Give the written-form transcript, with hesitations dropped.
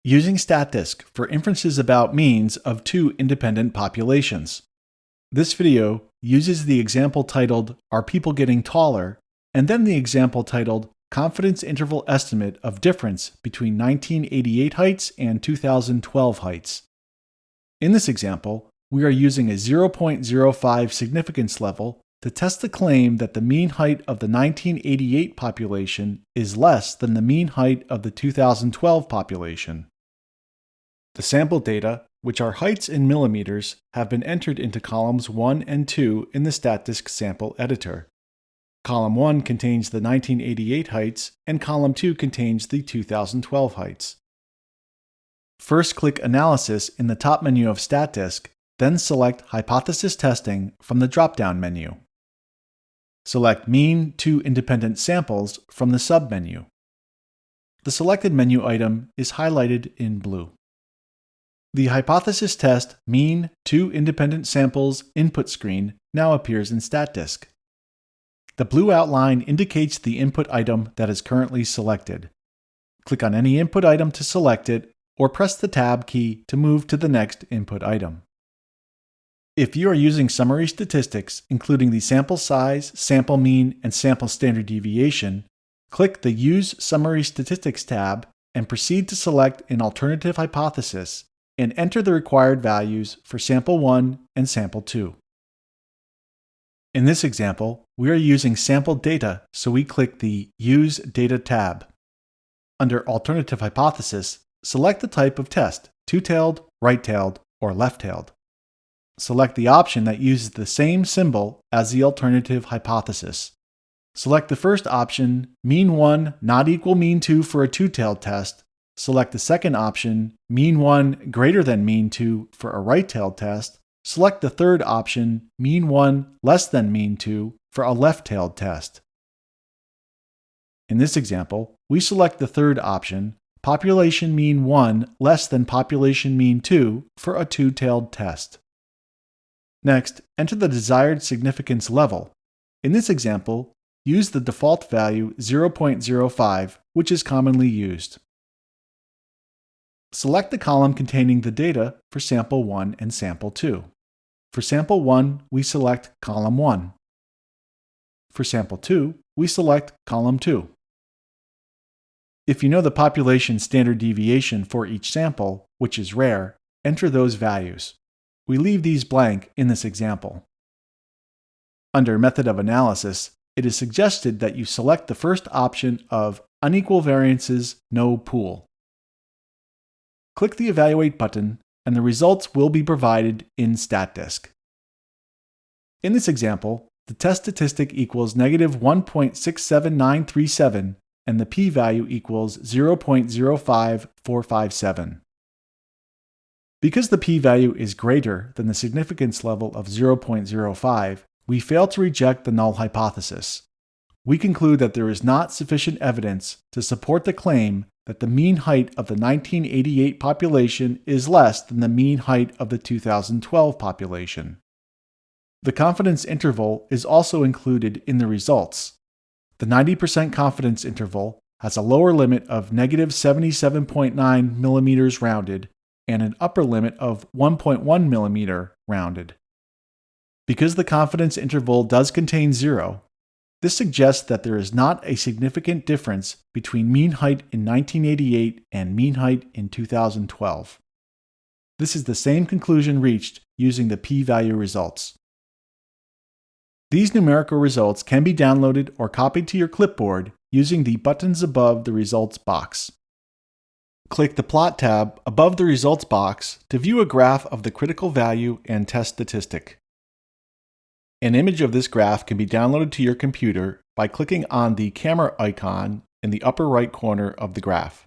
Using Statdisk for inferences about means of two independent populations. This video uses the example titled, "Are People Getting Taller?" and then the example titled, "Confidence Interval Estimate of Difference Between 1988 Heights and 2012 Heights." In this example, we are using a 0.05 significance level to test the claim that the mean height of the 1988 population is less than the mean height of the 2012 population. The sample data, which are heights in millimeters, have been entered into columns 1 and 2 in the Statdisk sample editor. Column 1 contains the 1988 heights, and column 2 contains the 2012 heights. First, click Analysis in the top menu of Statdisk, then select Hypothesis Testing from the drop-down menu. Select Mean Two Independent Samples from the sub-menu. The selected menu item is highlighted in blue. The Hypothesis Test Mean Two Independent Samples input screen now appears in Statdisk. The blue outline indicates the input item that is currently selected. Click on any input item to select it, or press the Tab key to move to the next input item. If you are using summary statistics, including the sample size, sample mean, and sample standard deviation, click the Use Summary Statistics tab and proceed to select an alternative hypothesis and enter the required values for sample 1 and sample 2. In this example, we are using sample data, so we click the Use Data tab. Under Alternative Hypothesis, select the type of test, two-tailed, right-tailed, or left-tailed. Select the option that uses the same symbol as the alternative hypothesis. Select the first option, mean 1 not equal mean 2 for a two-tailed test. Select the second option, mean 1 greater than mean 2 for a right-tailed test. Select the third option, mean 1 less than mean 2 for a left-tailed test. In this example, we select the third option, population mean 1 less than population mean 2 for a two-tailed test. Next, enter the desired significance level. In this example, use the default value 0.05, which is commonly used. Select the column containing the data for sample 1 and sample 2. For sample 1, we select column 1. For sample 2, we select column 2. If you know the population standard deviation for each sample, which is rare, enter those values. We leave these blank in this example. Under Method of Analysis, it is suggested that you select the first option of Unequal Variances, No Pool. Click the Evaluate button, and the results will be provided in Statdisk. In this example, the test statistic equals -1.67937, and the p-value equals 0.05457. Because the p-value is greater than the significance level of 0.05, we fail to reject the null hypothesis. We conclude that there is not sufficient evidence to support the claim that the mean height of the 1988 population is less than the mean height of the 2012 population. The confidence interval is also included in the results. The 90% confidence interval has a lower limit of -77.9 mm rounded and an upper limit of 1.1 mm rounded. Because the confidence interval does contain 0, this suggests that there is not a significant difference between mean height in 1988 and mean height in 2012. This is the same conclusion reached using the p-value results. These numerical results can be downloaded or copied to your clipboard using the buttons above the results box. Click the Plot tab above the results box to view a graph of the critical value and test statistic. An image of this graph can be downloaded to your computer by clicking on the camera icon in the upper right corner of the graph.